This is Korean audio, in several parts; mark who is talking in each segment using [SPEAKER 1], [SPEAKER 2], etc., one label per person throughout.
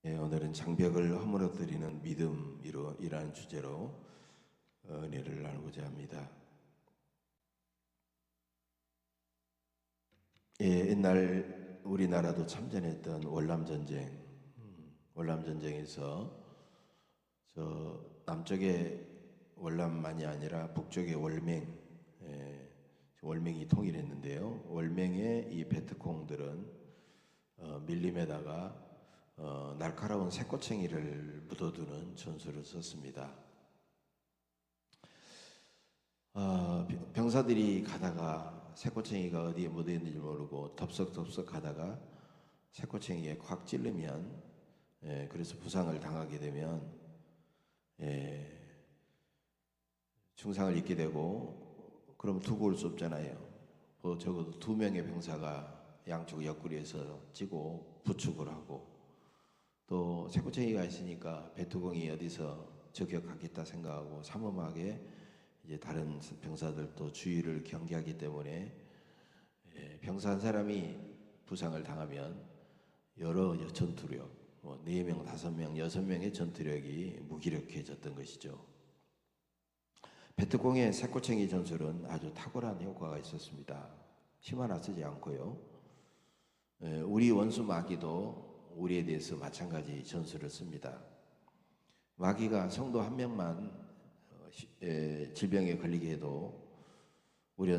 [SPEAKER 1] 오늘은 장벽을 허물어뜨리는 믿음이라는 주제로 은혜를 나누고자 합니다. 옛날 우리나라도 참전했던 월남전쟁에서 저 남쪽의 월남만이 아니라 북쪽의 월맹이 통일했는데요. 월맹의 이 베트콩들은 밀림에다가 날카로운 새꼬챙이를 묻어두는 전술을 썼습니다. 병사들이 가다가 새꼬챙이가 어디에 묻어있는지 모르고 덥석덥석 가다가 새꼬챙이에 콱 찔르면 그래서 부상을 당하게 되면 중상을 입게 되고, 그럼 두고 올 수 없잖아요. 적어도 2명의 병사가 양쪽 옆구리에서 찌고 부축을 하고, 또 새꼬챙이가 있으니까 베트공이 어디서 저격하겠다 생각하고 삼엄하게 이제 다른 병사들도 주의를 경계하기 때문에 병사 한 사람이 부상을 당하면 여러 전투력, 4명, 5명, 6명의 전투력이 무기력해졌던 것이죠. 베트공의 새꼬챙이 전술은 아주 탁월한 효과가 있었습니다. 힘 하나 쓰지 않고요. 우리 원수 마귀도 우리에 대해서 마찬가지 전술을 씁니다. 마귀가 성도 한 명만 질병에 걸리게 해도 우리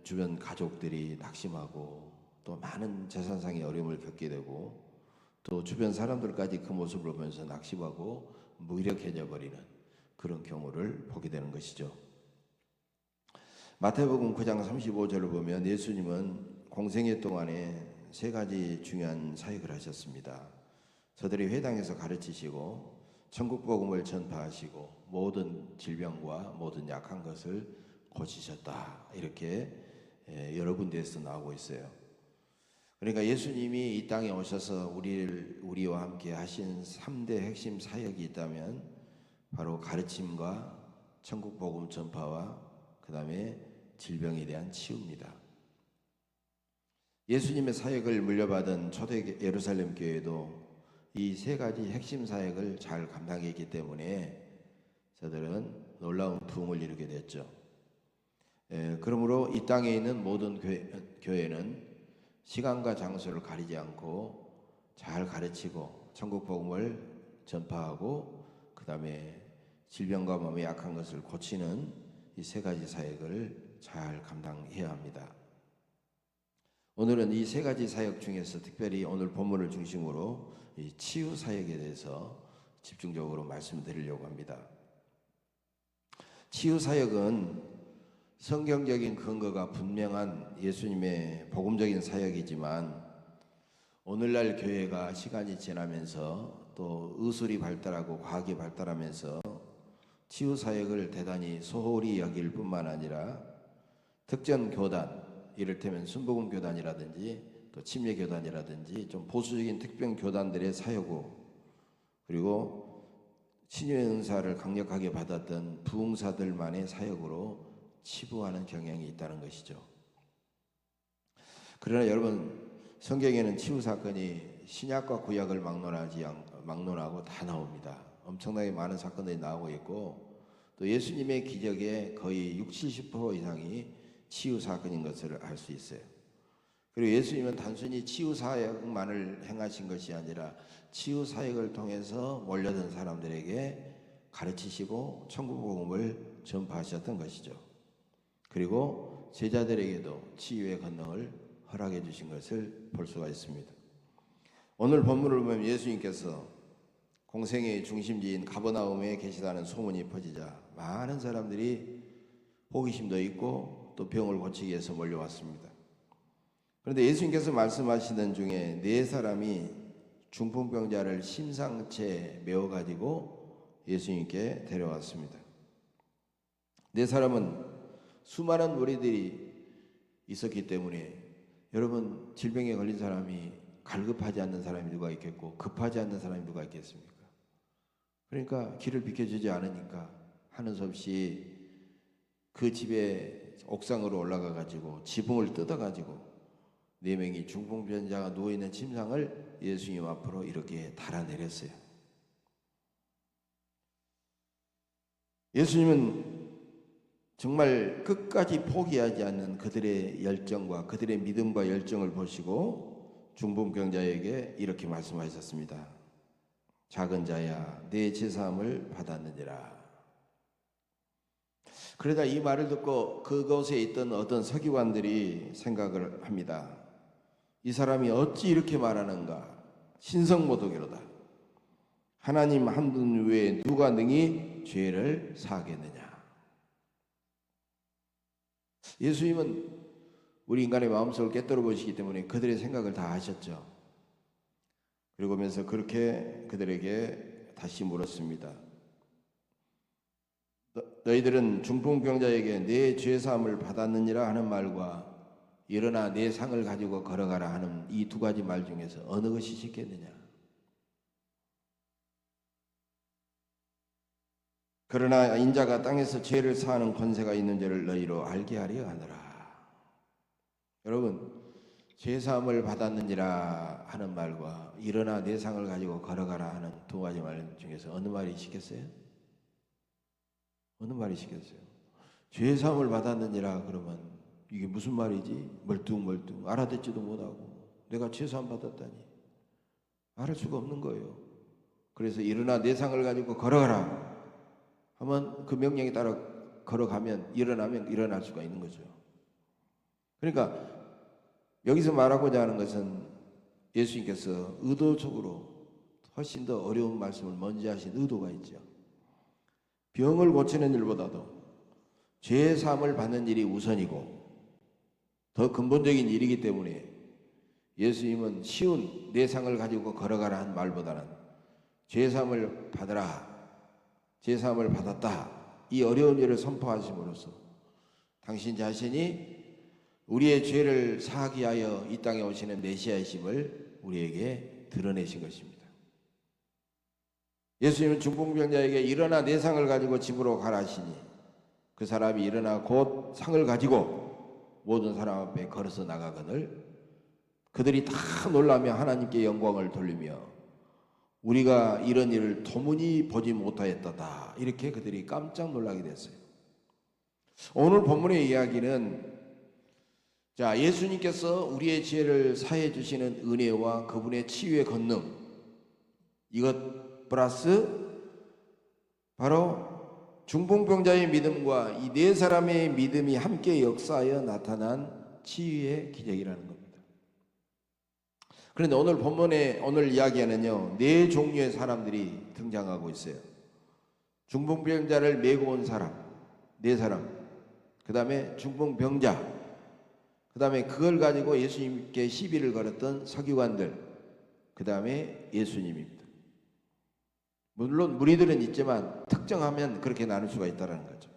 [SPEAKER 1] 주변 가족들이 낙심하고 또 많은 재산상의 어려움을 겪게 되고, 또 주변 사람들까지 그 모습을 보면서 낙심하고 무기력해져 버리는 그런 경우를 보게 되는 것이죠. 마태복음 9장 35절을 보면 예수님은 공생애 동안에 3가지 중요한 사역을 하셨습니다. 저들이 회당에서 가르치시고 천국 복음을 전파하시고 모든 질병과 모든 약한 것을 고치셨다, 이렇게 여러 군데에서 나오고 있어요. 그러니까 예수님이 이 땅에 오셔서 우리와 함께 하신 3대 핵심 사역이 있다면 바로 가르침과 천국 복음 전파와 그 다음에 질병에 대한 치유입니다. 예수님의 사역을 물려받은 초대 예루살렘 교회도 이 3가지 핵심 사역을 잘 감당했기 때문에 저들은 놀라운 부흥을 이루게 됐죠. 그러므로 이 땅에 있는 모든 교회는 시간과 장소를 가리지 않고 잘 가르치고 천국 복음을 전파하고 그 다음에 질병과 몸에 약한 것을 고치는 이 3가지 사역을 잘 감당해야 합니다. 오늘은 이 3가지 사역 중에서 특별히 오늘 본문을 중심으로 이 치유 사역에 대해서 집중적으로 말씀드리려고 합니다. 치유 사역은 성경적인 근거가 분명한 예수님의 복음적인 사역이지만, 오늘날 교회가 시간이 지나면서 또 의술이 발달하고 과학이 발달하면서 치유 사역을 대단히 소홀히 여길 뿐만 아니라 특정 교단, 이를테면 순복음 교단이라든지 또 침례 교단이라든지 좀 보수적인 특정 교단들의 사역고, 그리고 신유의 은사를 강력하게 받았던 부흥사들만의 사역으로 치부하는 경향이 있다는 것이죠. 그러나 여러분, 성경에는 치유 사건이 신약과 구약을 막론하고 다 나옵니다. 엄청나게 많은 사건들이 나오고 있고, 또 예수님의 기적의 거의 60-70% 이상이 치유 사건인 것을 알 수 있어요. 그리고 예수님은 단순히 치유 사역만을 행하신 것이 아니라 치유 사역을 통해서 몰려든 사람들에게 가르치시고 천국 복음을 전파하셨던 것이죠. 그리고 제자들에게도 치유의 권능을 허락해 주신 것을 볼 수가 있습니다. 오늘 본문을 보면 예수님께서 공생애의 중심지인 가버나움에 계시다는 소문이 퍼지자 많은 사람들이 호기심도 있고 또 병을 고치기 위해서 몰려왔습니다. 그런데 예수님께서 말씀하시는 중에 4사람이 중풍병자를 심상채 메워가지고 예수님께 데려왔습니다. 4사람은 수많은 무리들이 있었기 때문에, 여러분, 질병에 걸린 사람이 갈급하지 않는 사람이 누가 있겠고 급하지 않는 사람이 누가 있겠습니까? 그러니까 길을 비켜주지 않으니까 하는 수 없이 그 집에 옥상으로 올라가 가지고 지붕을 뜯어 가지고 4명이 중풍병자가 누워있는 침상을 예수님 앞으로 이렇게 달아내렸어요. 예수님은 정말 끝까지 포기하지 않는 그들의 열정과 그들의 믿음과 열정을 보시고 중풍병자에게 이렇게 말씀하셨습니다. 작은 자야, 내 제사함을 받았느니라. 그러다 이 말을 듣고 그곳에 있던 어떤 서기관들이 생각을 합니다. 이 사람이 어찌 이렇게 말하는가? 신성모독이로다. 하나님 한 분 외에 누가 능히 죄를 사하겠느냐? 예수님은 우리 인간의 마음속을 꿰뚫어 보시기 때문에 그들의 생각을 다 하셨죠. 그러면서 그렇게 그들에게 다시 물었습니다. 너희들은 중풍병자에게 내 죄사함을 받았느니라 하는 말과 일어나 내 상을 가지고 걸어가라 하는 이 두 가지 말 중에서 어느 것이 쉽겠느냐? 그러나 인자가 땅에서 죄를 사하는 권세가 있는 줄을 너희로 알게 하려 하노라. 여러분, 죄사함을 받았느니라 하는 말과 일어나 내 상을 가지고 걸어가라 하는 두 가지 말 중에서 어느 말이 쉽겠어요? 어느 말이 쉽겠어요? 죄사함을 받았느니라 그러면 이게 무슨 말이지? 멀뚱멀뚱 알아듣지도 못하고 내가 죄사함 받았다니 알을 수가 없는 거예요. 그래서 일어나 내 상을 가지고 걸어가라 하면 그 명령에 따라 걸어가면 일어나면 일어날 수가 있는 거죠. 그러니까 여기서 말하고자 하는 것은 예수님께서 의도적으로 훨씬 더 어려운 말씀을 먼저 하신 의도가 있죠. 병을 고치는 일보다도 죄 사함을 받는 일이 우선이고 더 근본적인 일이기 때문에 예수님은 쉬운 내 상을 가지고 걸어가라 한 말보다는 죄 사함을 받으라, 죄 사함을 받았다 이 어려운 일을 선포하심으로써 당신 자신이 우리의 죄를 사하기 위하여 이 땅에 오시는 메시아이심을 우리에게 드러내신 것입니다. 예수님은 중풍병자에게 일어나 내 상을 가지고 집으로 가라 하시니 그 사람이 일어나 곧 상을 가지고 모든 사람 앞에 걸어서 나가거늘 그들이 다 놀라며 하나님께 영광을 돌리며 우리가 이런 일을 도무지 보지 못하였다 이렇게 그들이 깜짝 놀라게 됐어요. 오늘 본문의 이야기는 자, 예수님께서 우리의 죄를 사해 주시는 은혜와 그분의 치유의 권능 이것 플러스 바로 중풍병자의 믿음과 이 네 사람의 믿음이 함께 역사하여 나타난 치유의 기적이라는 겁니다. 그런데 오늘 본문의 오늘 이야기에는요, 네 종류의 사람들이 등장하고 있어요. 중풍병자를 메고 온 사람, 네 사람, 그 다음에 중풍병자, 그 다음에 그걸 가지고 예수님께 시비를 걸었던 서기관들, 그 다음에 예수님입니다. 물론 무리들은 있지만 특정하면 그렇게 나눌 수가 있다는 거죠.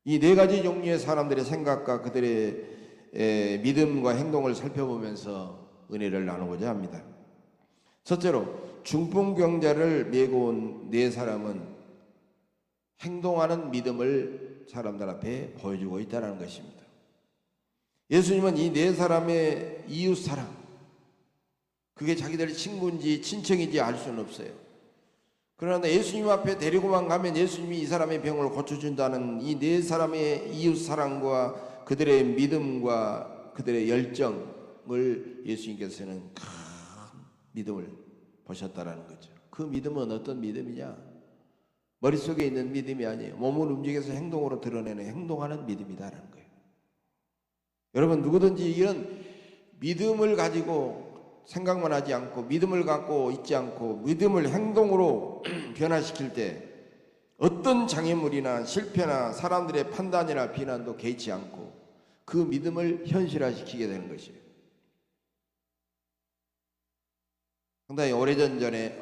[SPEAKER 1] 이 네 가지 종류의 사람들의 생각과 그들의 믿음과 행동을 살펴보면서 은혜를 나누고자 합니다. 첫째로 중풍병자를 메고 온 네 사람은 행동하는 믿음을 사람들 앞에 보여주고 있다는 것입니다. 예수님은 이 네 사람의 이웃 사랑, 그게 자기들 친구인지 친척인지 알 수는 없어요. 그러나 예수님 앞에 데리고만 가면 예수님이 이 사람의 병을 고쳐준다는 이 네 사람의 이웃 사랑과 그들의 믿음과 그들의 열정을 예수님께서는 큰 믿음을 보셨다라는 거죠. 그 믿음은 어떤 믿음이냐? 머릿속에 있는 믿음이 아니에요. 몸을 움직여서 행동으로 드러내는 행동하는 믿음이다라는 거예요. 여러분 누구든지 이런 믿음을 가지고 생각만 하지 않고 믿음을 갖고 있지 않고 믿음을 행동으로 변화시킬 때 어떤 장애물이나 실패나 사람들의 판단이나 비난도 개의치 않고 그 믿음을 현실화시키게 되는 것이에요. 상당히 오래전에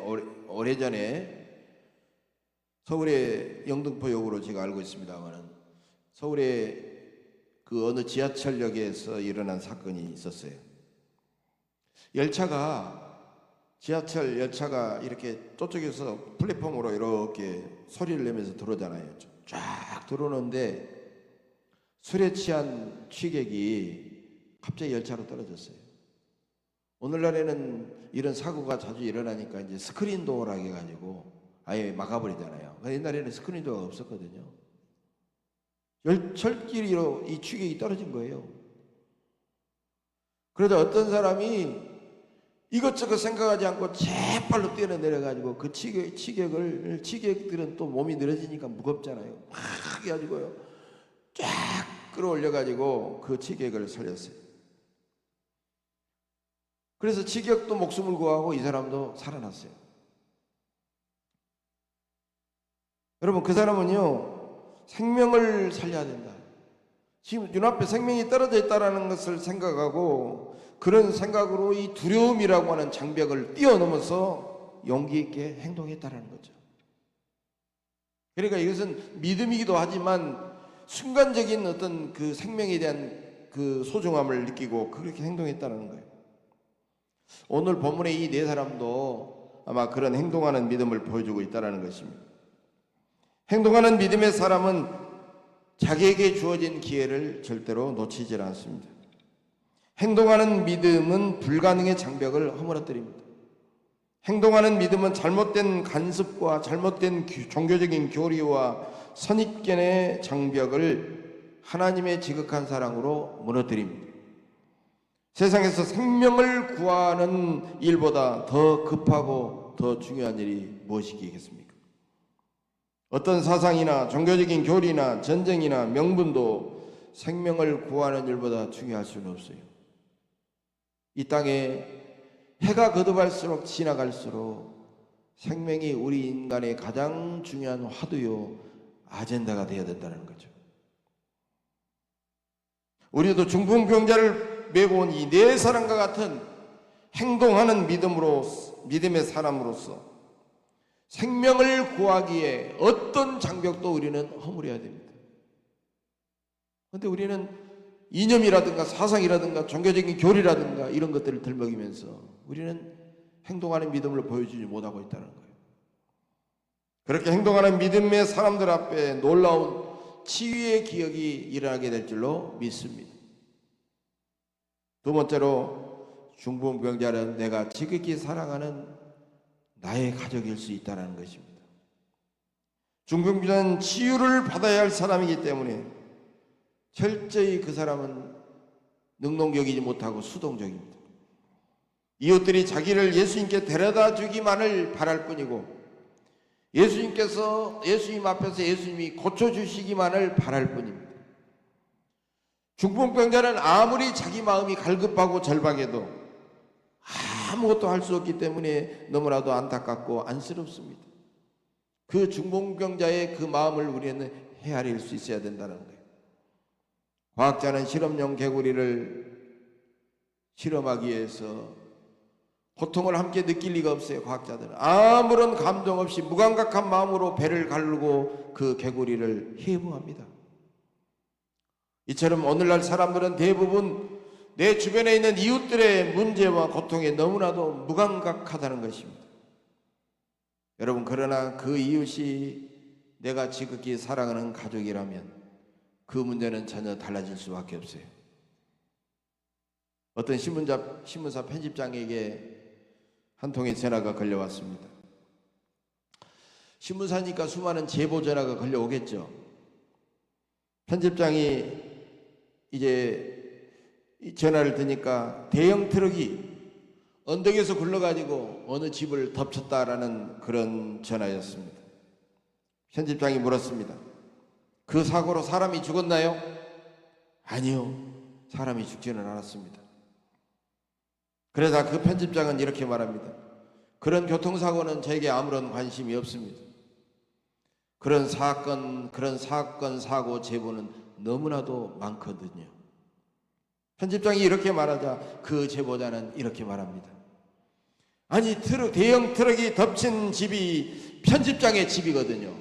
[SPEAKER 1] 서울의 영등포역으로 제가 알고 있습니다만은 서울의 그 어느 지하철역에서 일어난 사건이 있었어요. 지하철 열차가 이렇게 저쪽에서 플랫폼으로 이렇게 소리를 내면서 들어오잖아요. 쫙 들어오는데 술에 취한 취객이 갑자기 열차로 떨어졌어요. 오늘날에는 이런 사고가 자주 일어나니까 이제 스크린 도어라고 해가지고 아예 막아버리잖아요. 옛날에는 스크린 도어가 없었거든요. 철길이로 이 취객이 떨어진 거예요. 그러다 어떤 사람이 이것저것 생각하지 않고 재빨로 뛰어내려가지고 그 취객들은 또 몸이 늘어지니까 무겁잖아요. 막 해가지고요, 쫙 끌어올려가지고 그 취객을 살렸어요. 그래서 취객도 목숨을 구하고 이 사람도 살아났어요. 여러분, 그 사람은요, 생명을 살려야 된다. 지금 눈앞에 생명이 떨어져 있다는 것을 생각하고 그런 생각으로 이 두려움이라고 하는 장벽을 뛰어넘어서 용기 있게 행동했다는 거죠. 그러니까 이것은 믿음이기도 하지만 순간적인 어떤 그 생명에 대한 그 소중함을 느끼고 그렇게 행동했다는 거예요. 오늘 본문의 이 네 사람도 아마 그런 행동하는 믿음을 보여주고 있다는 것입니다. 행동하는 믿음의 사람은 자기에게 주어진 기회를 절대로 놓치질 않습니다. 행동하는 믿음은 불가능의 장벽을 허물어뜨립니다. 행동하는 믿음은 잘못된 간섭과 잘못된 종교적인 교리와 선입견의 장벽을 하나님의 지극한 사랑으로 무너뜨립니다. 세상에서 생명을 구하는 일보다 더 급하고 더 중요한 일이 무엇이겠습니까? 어떤 사상이나 종교적인 교리나 전쟁이나 명분도 생명을 구하는 일보다 중요할 수는 없어요. 이 땅에 해가 거듭할수록 지나갈수록 생명이 우리 인간의 가장 중요한 화두요 아젠다가 되어야 된다는 거죠. 우리도 중풍병자를 메고 온 이 네 사람과 같은 행동하는 믿음의 사람으로서 생명을 구하기에 어떤 장벽도 우리는 허물어야 됩니다. 그런데 우리는 이념이라든가 사상이라든가 종교적인 교리라든가 이런 것들을 들먹이면서 우리는 행동하는 믿음을 보여주지 못하고 있다는 거예요. 그렇게 행동하는 믿음의 사람들 앞에 놀라운 치유의 기억이 일어나게 될 줄로 믿습니다. 두 번째로, 중풍병자는 내가 지극히 사랑하는 나의 가족일 수 있다는 것입니다. 중풍병자는 치유를 받아야 할 사람이기 때문에 철저히 그 사람은 능동적이지 못하고 수동적입니다. 이웃들이 자기를 예수님께 데려다 주기만을 바랄 뿐이고 예수님 앞에서 예수님이 고쳐주시기만을 바랄 뿐입니다. 중풍병자는 아무리 자기 마음이 갈급하고 절박해도 아무것도 할 수 없기 때문에 너무나도 안타깝고 안쓰럽습니다. 그 중풍병자의 그 마음을 우리는 헤아릴 수 있어야 된다는 거예요. 과학자는 실험용 개구리를 실험하기 위해서 고통을 함께 느낄 리가 없어요. 과학자들은 아무런 감동 없이 무감각한 마음으로 배를 가르고 그 개구리를 해부합니다. 이처럼 오늘날 사람들은 대부분 내 주변에 있는 이웃들의 문제와 고통에 너무나도 무감각하다는 것입니다. 여러분, 그러나 그 이웃이 내가 지극히 사랑하는 가족이라면 그 문제는 전혀 달라질 수밖에 없어요. 어떤 신문사 편집장에게 한 통의 전화가 걸려왔습니다. 신문사니까 수많은 제보 전화가 걸려오겠죠. 편집장이 이제 전화를 드니까 대형 트럭이 언덕에서 굴러가지고 어느 집을 덮쳤다라는 그런 전화였습니다. 편집장이 물었습니다. 그 사고로 사람이 죽었나요? 아니요, 사람이 죽지는 않았습니다. 그러다 그 편집장은 이렇게 말합니다. 그런 교통사고는 저에게 아무런 관심이 없습니다. 그런 사건, 사고 제보는 너무나도 많거든요. 편집장이 이렇게 말하자 그 제보자는 이렇게 말합니다. 아니, 대형 트럭이 덮친 집이 편집장의 집이거든요.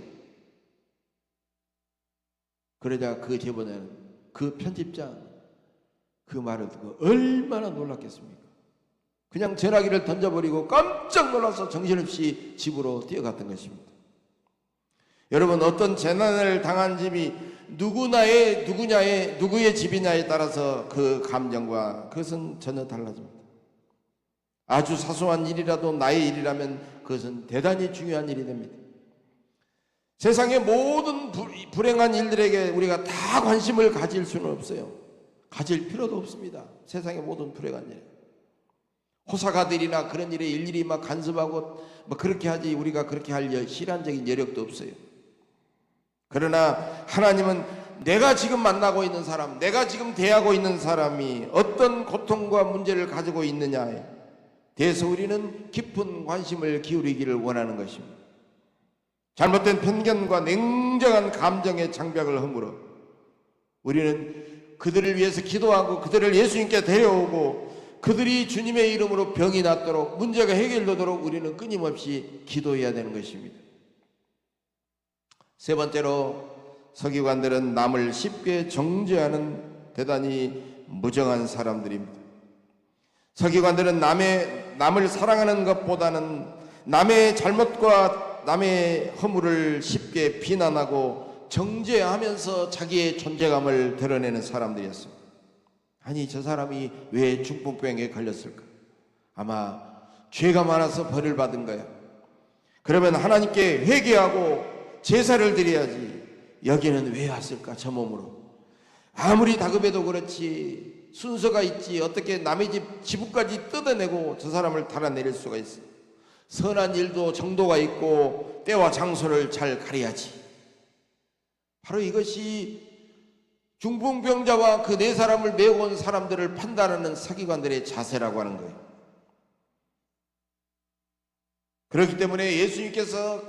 [SPEAKER 1] 그러자 그 제보자는 그 편집장 그 말을 듣고 얼마나 놀랐겠습니까? 그냥 전화기를 던져버리고 깜짝 놀라서 정신없이 집으로 뛰어갔던 것입니다. 여러분, 어떤 재난을 당한 집이 누구의 집이냐에 따라서 그 감정과 그것은 전혀 달라집니다. 아주 사소한 일이라도 나의 일이라면 그것은 대단히 중요한 일이 됩니다. 세상의 모든 불행한 일들에게 우리가 다 관심을 가질 수는 없어요. 가질 필요도 없습니다. 세상의 모든 불행한 일. 호사가들이나 그런 일에 일일이 막 간섭하고 그렇게 하지, 우리가 그렇게 할 실한적인 여력도 없어요. 그러나 하나님은 내가 지금 만나고 있는 사람, 내가 지금 대하고 있는 사람이 어떤 고통과 문제를 가지고 있느냐에 대해서 우리는 깊은 관심을 기울이기를 원하는 것입니다. 잘못된 편견과 냉정한 감정의 장벽을 허물어 우리는 그들을 위해서 기도하고 그들을 예수님께 데려오고 그들이 주님의 이름으로 병이 낫도록, 문제가 해결되도록 우리는 끊임없이 기도해야 되는 것입니다. 세 번째로, 서기관들은 남을 쉽게 정죄하는 대단히 무정한 사람들입니다. 서기관들은 남을 사랑하는 것보다는 남의 잘못과 남의 허물을 쉽게 비난하고 정죄하면서 자기의 존재감을 드러내는 사람들이었습니다. 아니, 저 사람이 왜 중풍병에 걸렸을까? 아마 죄가 많아서 벌을 받은 거야. 그러면 하나님께 회개하고 제사를 드려야지. 여기는 왜 왔을까? 저 몸으로. 아무리 다급해도 그렇지 순서가 있지. 어떻게 남의 집 지붕까지 뜯어내고 저 사람을 달아내릴 수가 있어? 선한 일도 정도가 있고 때와 장소를 잘 가려야지. 바로 이것이 중풍병자와 그 네 사람을 메고 온 사람들을 판단하는 서기관들의 자세라고 하는 거예요. 그렇기 때문에 예수님께서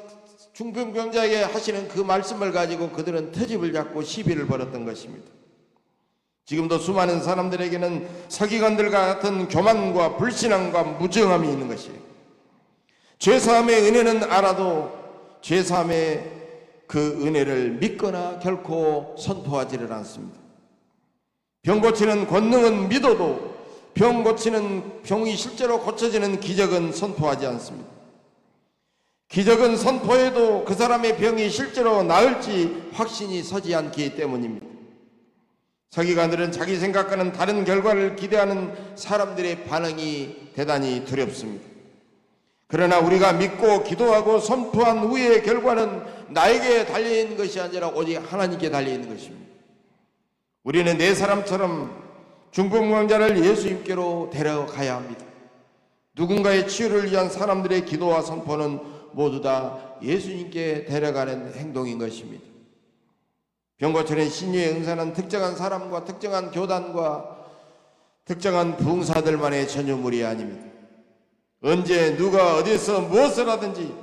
[SPEAKER 1] 중풍병자에게 하시는 그 말씀을 가지고 그들은 트집을 잡고 시비를 벌였던 것입니다. 지금도 수많은 사람들에게는 서기관들과 같은 교만과 불신앙과 무정함이 있는 것이에요. 죄사함의 은혜는 알아도 죄사함의 그 은혜를 믿거나 결코 선포하지를 않습니다. 병 고치는 권능은 믿어도 병이 실제로 고쳐지는 기적은 선포하지 않습니다. 기적은 선포해도 그 사람의 병이 실제로 나을지 확신이 서지 않기 때문입니다. 서기관들은 자기 생각과는 다른 결과를 기대하는 사람들의 반응이 대단히 두렵습니다. 그러나 우리가 믿고 기도하고 선포한 후의 결과는 나에게 달려있는 것이 아니라 오직 하나님께 달려있는 것입니다. 우리는 네 사람처럼 중풍병자를 예수님께로 데려가야 합니다. 누군가의 치유를 위한 사람들의 기도와 선포는 모두 다 예수님께 데려가는 행동인 것입니다. 병 고치는 신유의 은사는 특정한 사람과 특정한 교단과 특정한 부흥사들만의 전유물이 아닙니다. 언제 누가 어디서 무엇을 하든지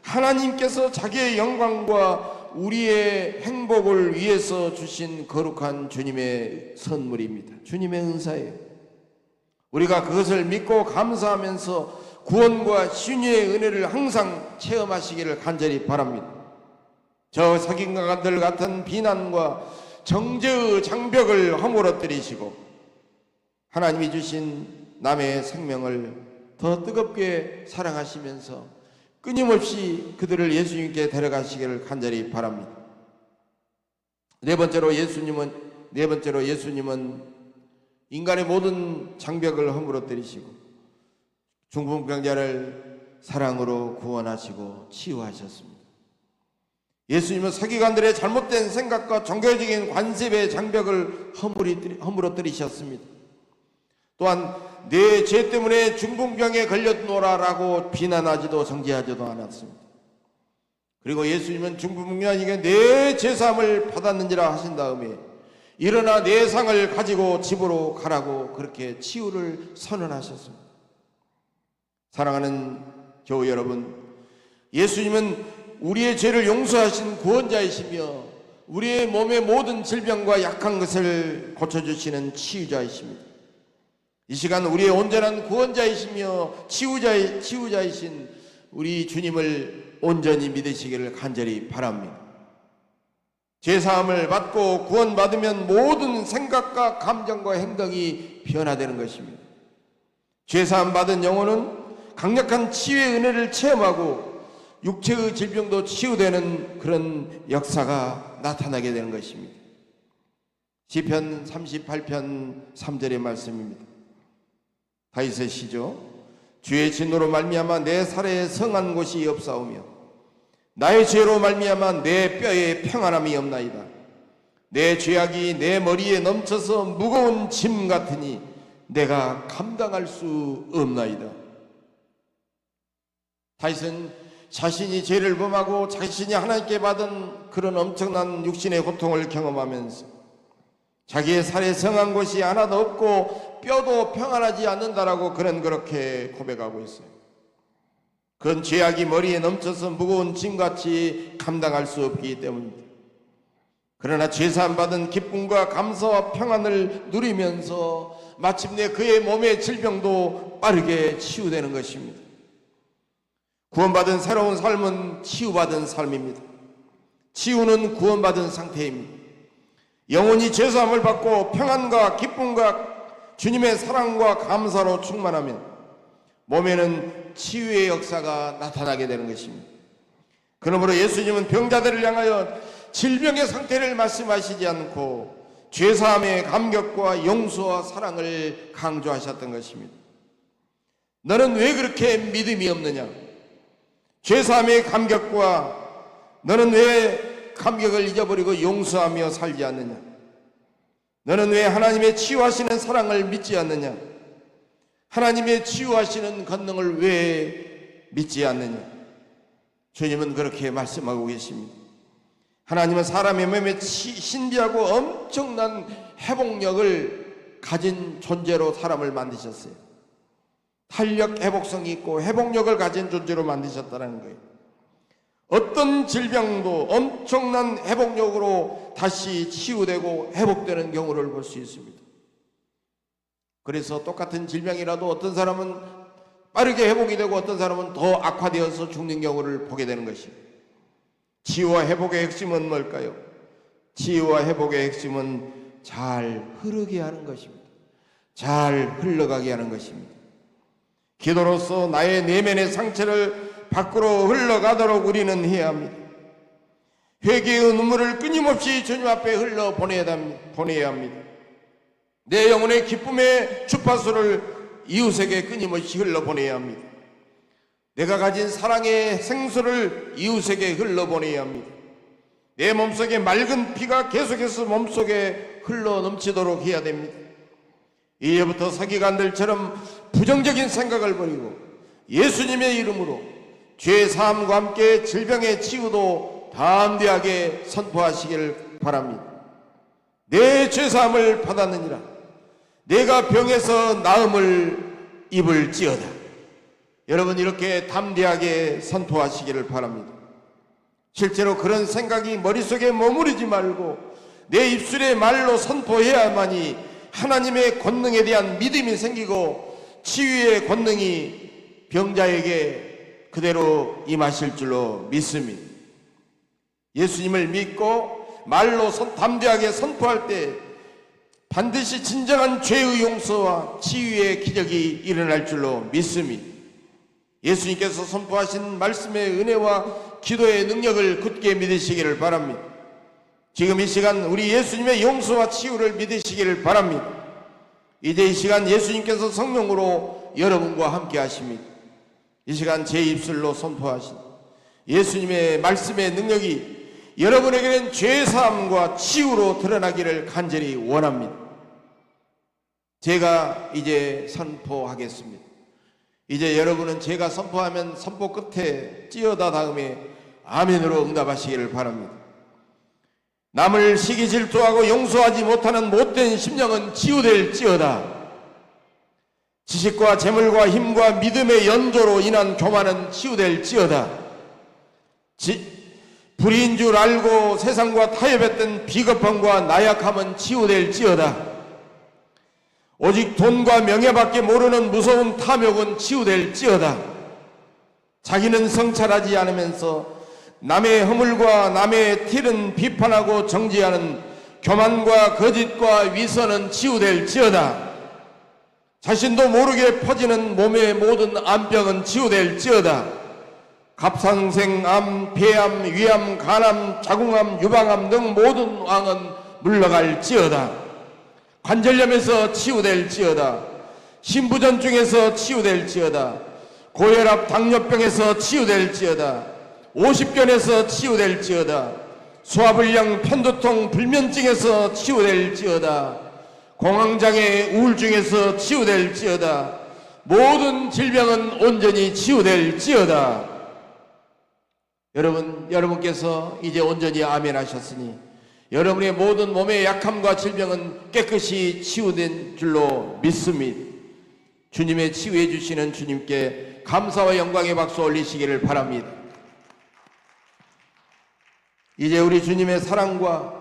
[SPEAKER 1] 하나님께서 자기의 영광과 우리의 행복을 위해서 주신 거룩한 주님의 선물입니다. 주님의 은사예요. 우리가 그것을 믿고 감사하면서 구원과 신유의 은혜를 항상 체험하시기를 간절히 바랍니다. 저 서기관들 같은 비난과 정죄의 장벽을 허물어뜨리시고 하나님이 주신 남의 생명을 더 뜨겁게 사랑하시면서 끊임없이 그들을 예수님께 데려가시기를 간절히 바랍니다. 네 번째로 예수님은 인간의 모든 장벽을 허물어뜨리시고 중풍병자를 사랑으로 구원하시고 치유하셨습니다. 예수님은 서기관들의 잘못된 생각과 종교적인 관습의 장벽을 허물어뜨리셨습니다. 또한 내 죄 때문에 중풍병에 걸렸노라라고 비난하지도 정죄하지도 않았습니다. 그리고 예수님은 중풍병자에게 내 죄사함을 받았는지라 하신 다음에 일어나 내 상을 가지고 집으로 가라고 그렇게 치유를 선언하셨습니다. 사랑하는 교우 여러분, 예수님은 우리의 죄를 용서하신 구원자이시며 우리의 몸의 모든 질병과 약한 것을 고쳐주시는 치유자이십니다. 이 시간 우리의 온전한 구원자이시며 치유자이신 우리 주님을 온전히 믿으시기를 간절히 바랍니다. 죄사함을 받고 구원받으면 모든 생각과 감정과 행동이 변화되는 것입니다. 죄사함 받은 영혼은 강력한 치유의 은혜를 체험하고 육체의 질병도 치유되는 그런 역사가 나타나게 되는 것입니다. 시편 38편 3절의 말씀입니다. 다윗의 시죠. 주의 진노로 말미암아 내 살에 성한 곳이 없사오며 나의 죄로 말미암아 내 뼈에 평안함이 없나이다. 내 죄악이 내 머리에 넘쳐서 무거운 짐 같으니 내가 감당할 수 없나이다. 다윗은 자신이 죄를 범하고 자신이 하나님께 받은 그런 엄청난 육신의 고통을 경험하면서 자기의 살에 성한 곳이 하나도 없고 뼈도 평안하지 않는다라고 그렇게 고백하고 있어요. 그건 죄악이 머리에 넘쳐서 무거운 짐같이 감당할 수 없기 때문입니다. 그러나 죄사함 받은 기쁨과 감사와 평안을 누리면서 마침내 그의 몸의 질병도 빠르게 치유되는 것입니다. 구원받은 새로운 삶은 치유받은 삶입니다. 치유는 구원받은 상태입니다. 영혼이 죄사함을 받고 평안과 기쁨과 주님의 사랑과 감사로 충만하면 몸에는 치유의 역사가 나타나게 되는 것입니다. 그러므로 예수님은 병자들을 향하여 질병의 상태를 말씀하시지 않고 죄사함의 감격과 용서와 사랑을 강조하셨던 것입니다. 너는 왜 그렇게 믿음이 없느냐? 죄사함의 감격과 너는 왜 감격을 잊어버리고 용서하며 살지 않느냐? 너는 왜 하나님의 치유하시는 사랑을 믿지 않느냐? 하나님의 치유하시는 권능을 왜 믿지 않느냐? 주님은 그렇게 말씀하고 계십니다. 하나님은 사람의 몸에 신비하고 엄청난 회복력을 가진 존재로 사람을 만드셨어요. 탄력 회복성이 있고 회복력을 가진 존재로 만드셨다는 거예요. 어떤 질병도 엄청난 회복력으로 다시 치유되고 회복되는 경우를 볼 수 있습니다. 그래서 똑같은 질병이라도 어떤 사람은 빠르게 회복이 되고 어떤 사람은 더 악화되어서 죽는 경우를 보게 되는 것입니다. 치유와 회복의 핵심은 뭘까요? 치유와 회복의 핵심은 잘 흐르게 하는 것입니다. 잘 흘러가게 하는 것입니다. 기도로서 나의 내면의 상처를 밖으로 흘러가도록 우리는 해야 합니다. 회개의 눈물을 끊임없이 주님 앞에 흘러 보내야 합니다. 내 영혼의 기쁨의 주파수를 이웃에게 끊임없이 흘러 보내야 합니다. 내가 가진 사랑의 생수를 이웃에게 흘러 보내야 합니다. 내 몸속에 맑은 피가 계속해서 몸속에 흘러 넘치도록 해야 됩니다. 이제부터 서기관들처럼 부정적인 생각을 버리고 예수님의 이름으로 죄 사함과 함께 질병의 치유도 담대하게 선포하시길 바랍니다. 내 죄 사함을 받았느니라. 내가 병에서 나음을 입을지어다. 여러분 이렇게 담대하게 선포하시기를 바랍니다. 실제로 그런 생각이 머릿속에 머무르지 말고 내 입술의 말로 선포해야만이 하나님의 권능에 대한 믿음이 생기고 치유의 권능이 병자에게 그대로 임하실 줄로 믿습니다. 예수님을 믿고 말로 담대하게 선포할 때 반드시 진정한 죄의 용서와 치유의 기적이 일어날 줄로 믿습니다. 예수님께서 선포하신 말씀의 은혜와 기도의 능력을 굳게 믿으시기를 바랍니다. 지금 이 시간 우리 예수님의 용서와 치유를 믿으시기를 바랍니다. 이제 이 시간 예수님께서 성령으로 여러분과 함께 하십니다. 이 시간 제 입술로 선포하신 예수님의 말씀의 능력이 여러분에게는 죄사함과 치유로 드러나기를 간절히 원합니다. 제가 이제 선포하겠습니다. 이제 여러분은 제가 선포하면 선포 끝에 찌어다 다음에 아멘으로 응답하시기를 바랍니다. 남을 시기 질투하고 용서하지 못하는 못된 심령은 치유될지어다. 지식과 재물과 힘과 믿음의 연조로 인한 교만은 치유될지어다. 불의인 줄 알고 세상과 타협했던 비겁함과 나약함은 치유될지어다. 오직 돈과 명예밖에 모르는 무서운 탐욕은 치유될지어다. 자기는 성찰하지 않으면서 남의 허물과 남의 티는 비판하고 정죄하는 교만과 거짓과 위선은 치유될지어다. 자신도 모르게 퍼지는 몸의 모든 암병은 치유될지어다. 갑상생암, 폐암, 위암, 간암, 자궁암, 유방암 등 모든 왕은 물러갈지어다. 관절염에서 치유될지어다. 신부전증에서 치유될지어다. 고혈압, 당뇨병에서 치유될지어다. 50견에서 치유될지어다. 소화불량, 편두통, 불면증에서 치유될지어다. 공황장애, 우울증에서 치유될지어다. 모든 질병은 온전히 치유될지어다. 여러분께서 이제 온전히 아멘 하셨으니 여러분의 모든 몸의 약함과 질병은 깨끗이 치유된 줄로 믿습니다. 주님의 치유해 주시는 주님께 감사와 영광의 박수 올리시기를 바랍니다. 이제 우리 주님의 사랑과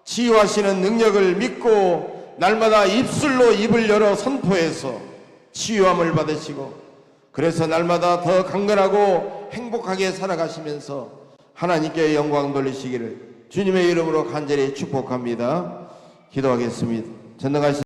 [SPEAKER 1] 치유하시는 능력을 믿고 날마다 입술로 입을 열어 선포해서 치유함을 받으시고 그래서 날마다 더 강건하고 행복하게 살아가시면서 하나님께 영광 돌리시기를 주님의 이름으로 간절히 축복합니다. 기도하겠습니다. 전능하신